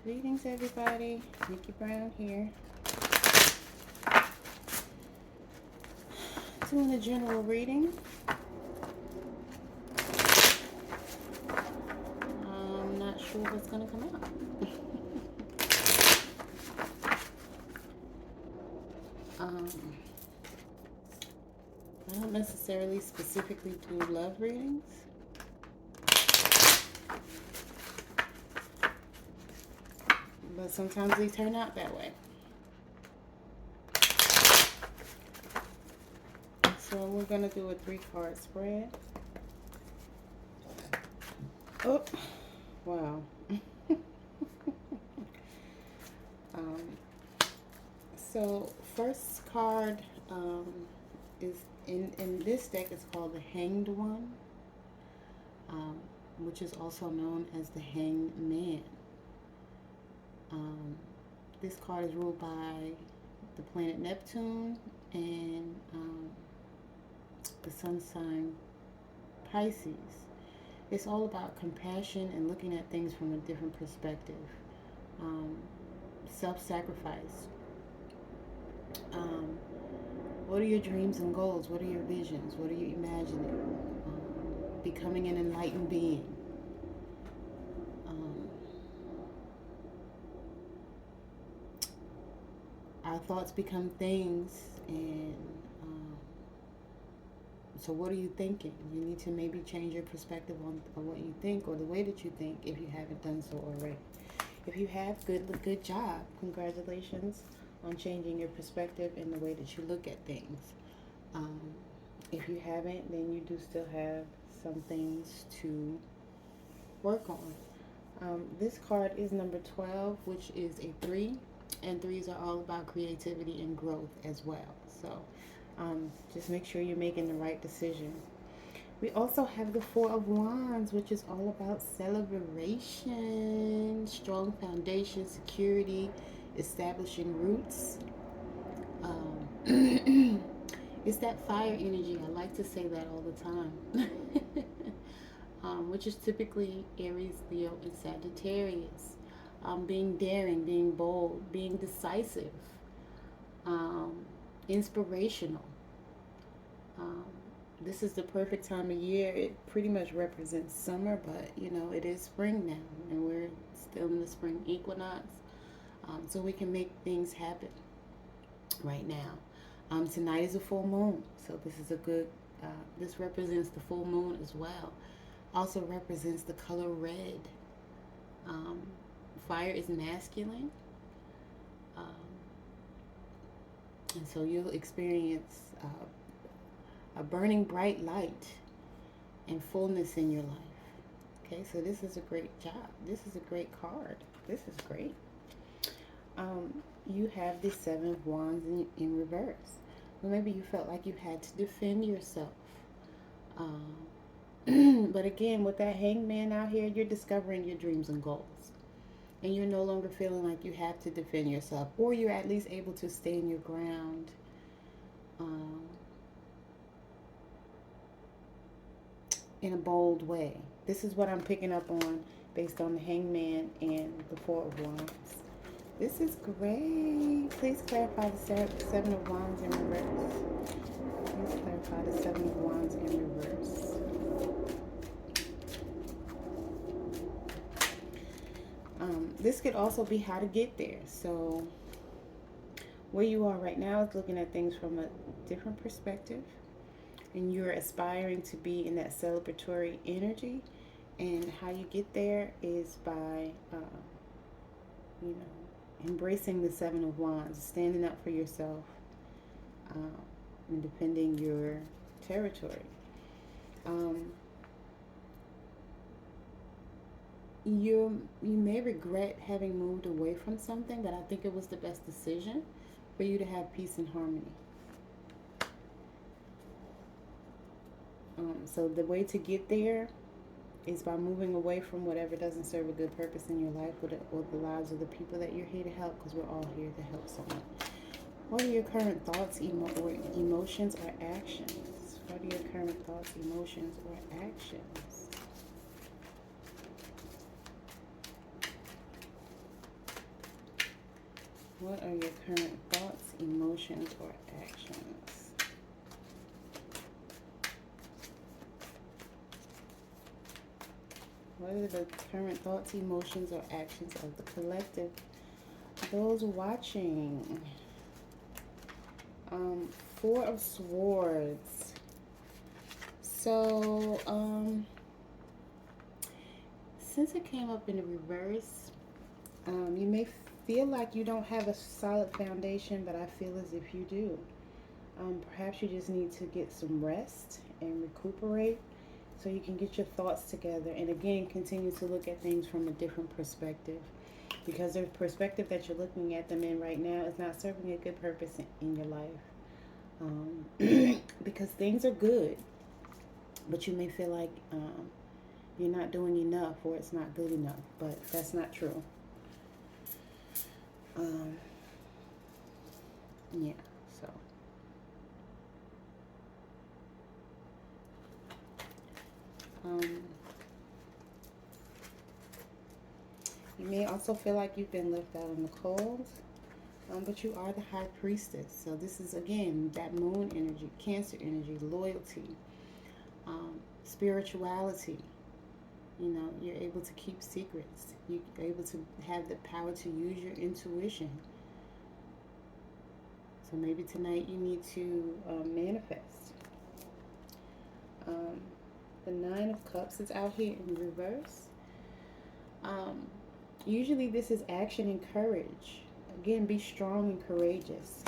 Greetings, everybody. Nikki Brown here. Doing a general reading. I'm not sure what's going to come out. I don't necessarily specifically do love readings. But sometimes they turn out that way. So we're going to do a 3-card spread. Oh, wow. So first card is in this deck is called the Hanged One, which is also known as the Hanged Man. This card is ruled by the planet Neptune and the sun sign Pisces. It's all about compassion and looking at things from a different perspective. Self-sacrifice. What are your dreams and goals? What are your visions? What are you imagining? Becoming an enlightened being. Our thoughts become things, and so what are you thinking? You need to maybe change your perspective on what you think or the way that you think if you haven't done so already. If you have, good job. Congratulations on changing your perspective and the way that you look at things. If you haven't, then you do still have some things to work on. This card is number 12, which is a 3, and 3s are all about creativity and growth as well. So just make sure you're making the right decision. We also have the 4 of Wands, which is all about celebration, strong foundation, security, establishing roots. It's that fire energy. I like to say that all the time. Which is typically Aries, Leo, and Sagittarius. Being daring, being bold, being decisive, inspirational. This is the perfect time of year. It pretty much represents summer, but you know, it is spring now, and we're still in the spring equinox. So we can make things happen right now. Tonight is a full moon, so this is a good, this represents the full moon as well. Also represents the color red. Fire is masculine. And so you'll experience a burning bright light and fullness in your life. Okay, so this is a great job. This is a great card. This is great. You have the 7 of Wands in reverse. Well, maybe you felt like you had to defend yourself. But again, with that hangman out here, you're discovering your dreams and goals. And you're no longer feeling like you have to defend yourself. Or you're at least able to stand your ground. In a bold way. This is what I'm picking up on based on the hangman and the 4 of Wands. This is great. Please clarify the 7 of Wands in reverse. Please clarify the 7 of Wands in reverse. This could also be how to get there. So where you are right now is looking at things from a different perspective. And you're aspiring to be in that celebratory energy. And how you get there is by, embracing the 7 of Wands, standing up for yourself, and defending your territory. You may regret having moved away from something, but I think it was the best decision for you to have peace and harmony. So the way to get there is by moving away from whatever doesn't serve a good purpose in your life or the lives of the people that you're here to help, because we're all here to help someone. What are your current thoughts, emotions, or actions? What are your current thoughts, emotions, or actions? What are your current thoughts, emotions, or actions? What are the current thoughts, emotions, or actions of the collective? Those watching. Four of Swords. So, since it came up in the reverse, you may feel like you don't have a solid foundation, but I feel as if you do. Perhaps you just need to get some rest and recuperate so you can get your thoughts together and again continue to look at things from a different perspective, because the perspective that you're looking at them in right now is not serving a good purpose in your life. Because things are good, but you may feel like you're not doing enough or it's not good enough, but that's not true. Yeah, so. You may also feel like you've been left out in the cold, but you are the High Priestess. So this is, again, that moon energy, Cancer energy, loyalty, spirituality. You know, you're able to keep secrets. You're able to have the power to use your intuition. So maybe tonight you need to manifest. The Nine of Cups is out here in reverse. Usually this is action and courage. Again, be strong and courageous.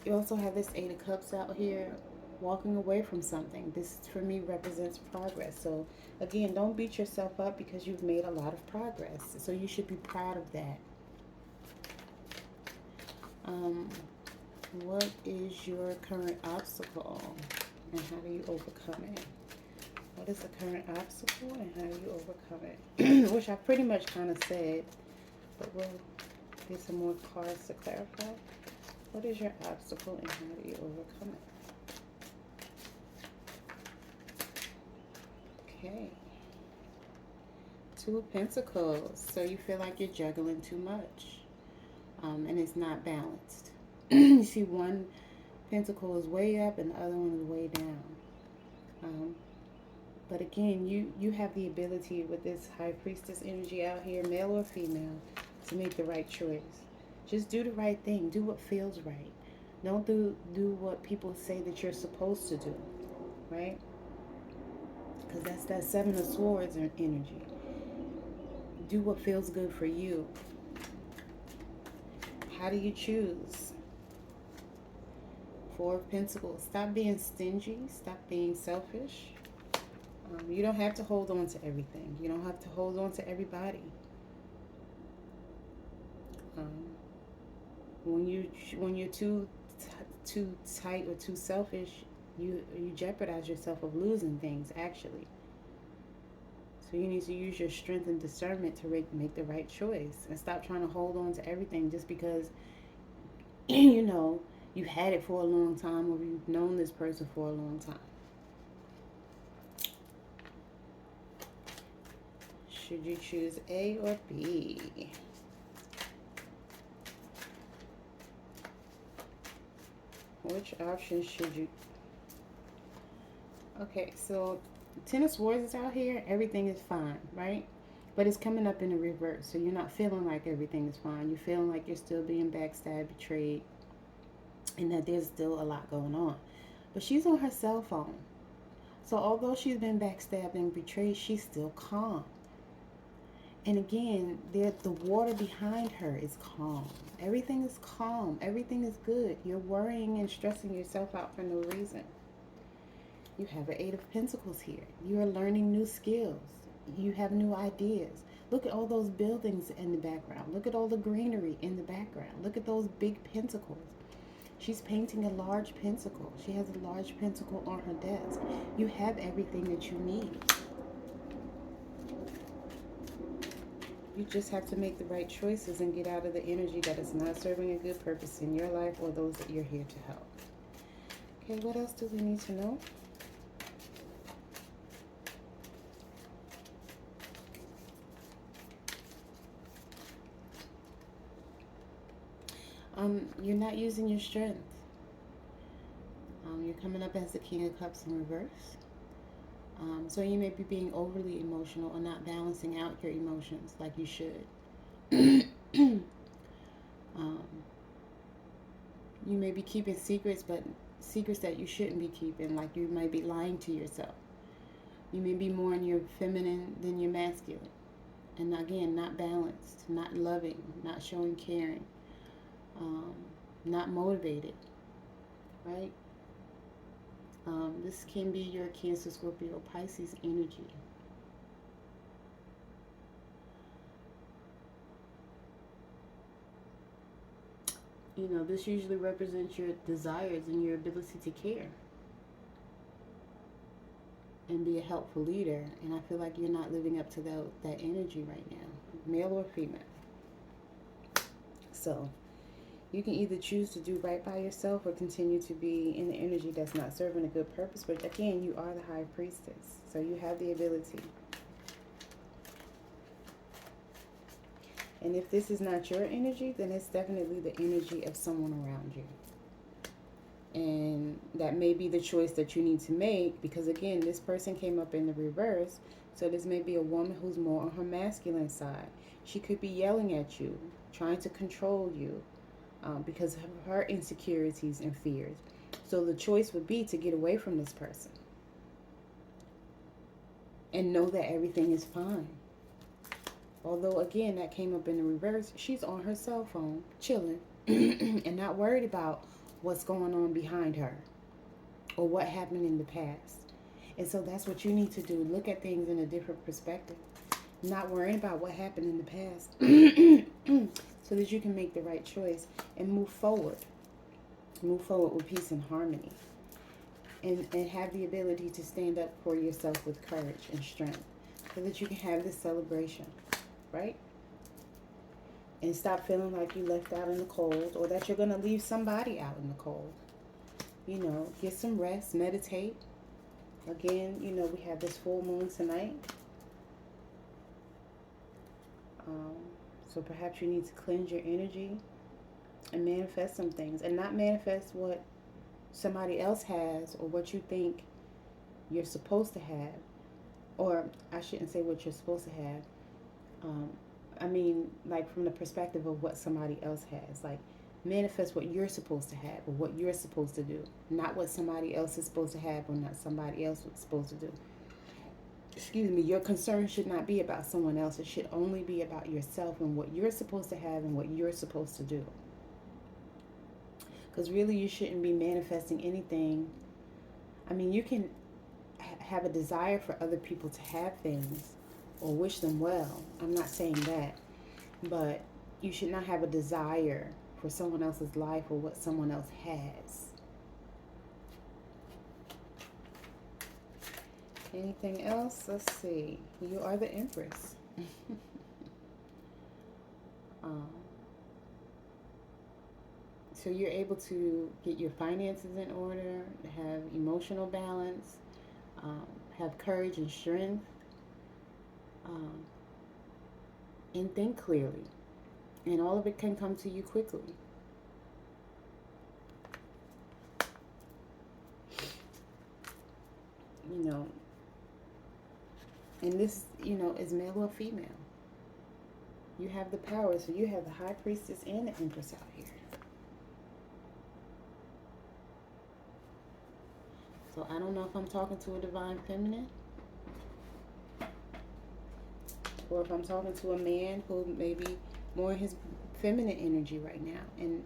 You also have this Eight of Cups out here, walking away from something. This, for me, represents progress. So, again, don't beat yourself up because you've made a lot of progress. So you should be proud of that. What is your current obstacle and how do you overcome it? What is the current obstacle and how do you overcome it? Which I pretty much kind of said, but we'll get some more cards to clarify. What is your obstacle and how do you overcome it? Okay. Two of Pentacles. So you feel like you're juggling too much. And it's not balanced. You see one pentacle is way up and the other one is way down. But again, you have the ability with this High Priestess energy out here, male or female, to make the right choice. Just do the right thing. Do what feels right. Don't do what people say that you're supposed to do, right? Because that's that Seven of Swords energy. Do what feels good for you. How do you choose? Four of Pentacles. Stop being stingy. Stop being selfish. You don't have to hold on to everything. You don't have to hold on to everybody. When you're too tight or too selfish, you jeopardize yourself of losing things, actually. So you need to use your strength and discernment to make the right choice and stop trying to hold on to everything just because you know you've had it for a long time or you've known this person for a long time. Should you choose A or B? Which option should you? Okay, so Ten of Swords is out here. Everything is fine, right? But it's coming up in the reverse. So you're not feeling like everything is fine. You're feeling like you're still being backstabbed, betrayed, and that there's still a lot going on. But she's on her cell phone. So although she's been backstabbed and betrayed, she's still calm. And again, the water behind her is calm. Everything is calm. Everything is good. You're worrying and stressing yourself out for no reason. You have an Eight of Pentacles here. You are learning new skills. You have new ideas. Look at all those buildings in the background. Look at all the greenery in the background. Look at those big pentacles. She's painting a large pentacle. She has a large pentacle on her desk. You have everything that you need. You just have to make the right choices and get out of the energy that is not serving a good purpose in your life or those that you're here to help. Okay, what else do we need to know? You're not using your strength. You're coming up as the King of Cups in reverse. So you may be being overly emotional or not balancing out your emotions like you should. um, you may be keeping secrets, but secrets that you shouldn't be keeping, like you might be lying to yourself. You may be more in your feminine than your masculine. And again, not balanced, not loving, not showing caring, um, not motivated, right? This can be your Cancer, Scorpio, Pisces energy. You know, this usually represents your desires and your ability to care and be a helpful leader. And I feel like you're not living up to that energy right now, male or female. So you can either choose to do right by yourself or continue to be in the energy that's not serving a good purpose. But again, you are the High Priestess, so you have the ability. And if this is not your energy, then it's definitely the energy of someone around you. And that may be the choice that you need to make, because again, this person came up in the reverse. So this may be a woman who's more on her masculine side. She could be yelling at you, trying to control you, because of her insecurities and fears. So the choice would be to get away from this person and know that everything is fine. Although, again, that came up in the reverse. She's on her cell phone, chilling, and not worried about what's going on behind her or what happened in the past. And so that's what you need to do. Look at things in a different perspective. Not worrying about what happened in the past so that you can make the right choice and move forward. Move forward with peace and harmony. And have the ability to stand up for yourself with courage and strength so that you can have this celebration. Right? And stop feeling like you left out in the cold or that you're going to leave somebody out in the cold. You know, get some rest, meditate. Again, you know, we have this full moon tonight. So perhaps you need to cleanse your energy and manifest some things. And not manifest what somebody else has or what you think you're supposed to have. Or I shouldn't say what you're supposed to have. I mean, like from the perspective of what somebody else has. Like, manifest what you're supposed to have or what you're supposed to do. Not what somebody else is supposed to have or not somebody else is supposed to do. Excuse me, your concern should not be about someone else. It should only be about yourself and what you're supposed to have and what you're supposed to do. Because really, you shouldn't be manifesting anything. I mean, you can have a desire for other people to have things or wish them well. I'm not saying that. But you should not have a desire for someone else's life or what someone else has. Anything else? Let's see. You are the Empress. So you're able to get your finances in order, have emotional balance, have courage and strength, and think clearly. And all of it can come to you quickly. You know, and this, you know, is male or female. You have the power, so you have the High Priestess and the Empress out here. So I don't know if I'm talking to a Divine Feminine or if I'm talking to a man who may be more in his feminine energy right now and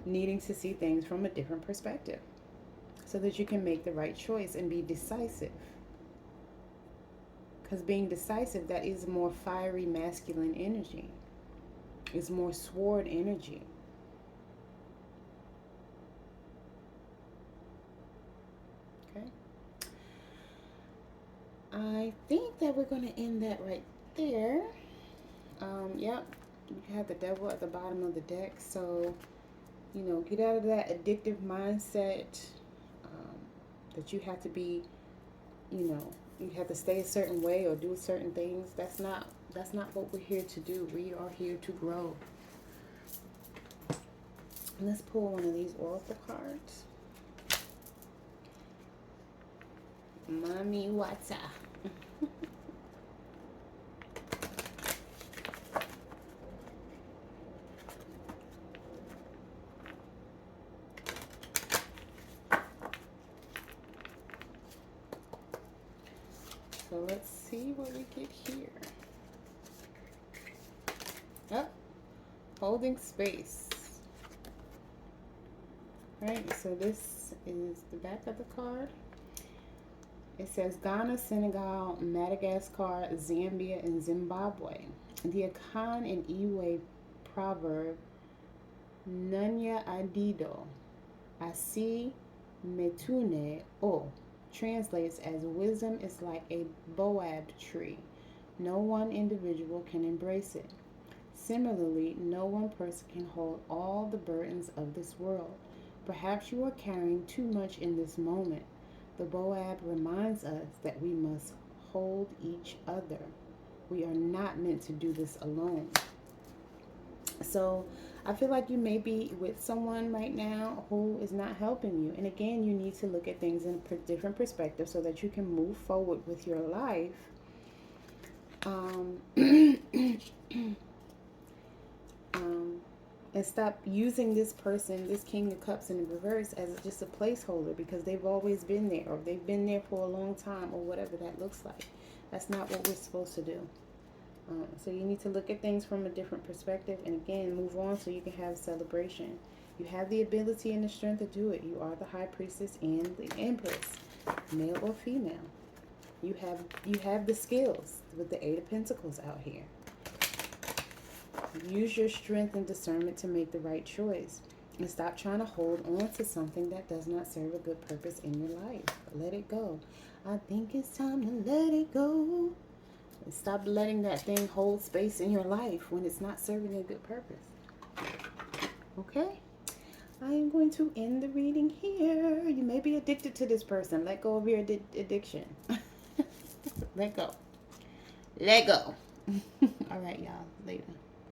needing to see things from a different perspective so that you can make the right choice and be decisive. Because being decisive, that is more fiery masculine energy. It's more sword energy. Okay. I think that we're going to end that right there. Yep. You have the Devil at the bottom of the deck. So, you know, get out of that addictive mindset that you have to be, you know, you have to stay a certain way or do certain things. That's not what we're here to do. We are here to grow. Let's pull one of these oracle cards. Mommy Wata. So let's see what we get here. Oh, holding space. Right, so this is the back of the card. It says Ghana, Senegal, Madagascar, Zambia, and Zimbabwe. The Akan and Iwe proverb, Nunya Adido, Asi Metune O, translates as wisdom is like a boab tree. No one individual can embrace it. Similarly, no one person can hold all the burdens of this world. Perhaps you are carrying too much in this moment. The Boab reminds us that we must hold each other. We are not meant to do this alone. So I feel like you may be with someone right now who is not helping you. And again, you need to look at things in a different perspective so that you can move forward with your life. And stop using this person, this King of Cups in the reverse, as just a placeholder because they've always been there or they've been there for a long time or whatever that looks like. That's not what we're supposed to do. So you need to look at things from a different perspective and again, move on so you can have celebration. You have the ability and the strength to do it. You are the High Priestess and the Empress, male or female. You have the skills with the Eight of Pentacles out here. Use your strength and discernment to make the right choice. And stop trying to hold on to something that does not serve a good purpose in your life. Let it go. I think it's time to let it go. And stop letting that thing hold space in your life when it's not serving a good purpose. Okay? I am going to end the reading here. You may be addicted to this person. Let go of your addiction. Let go. Let go. All right, y'all. Later.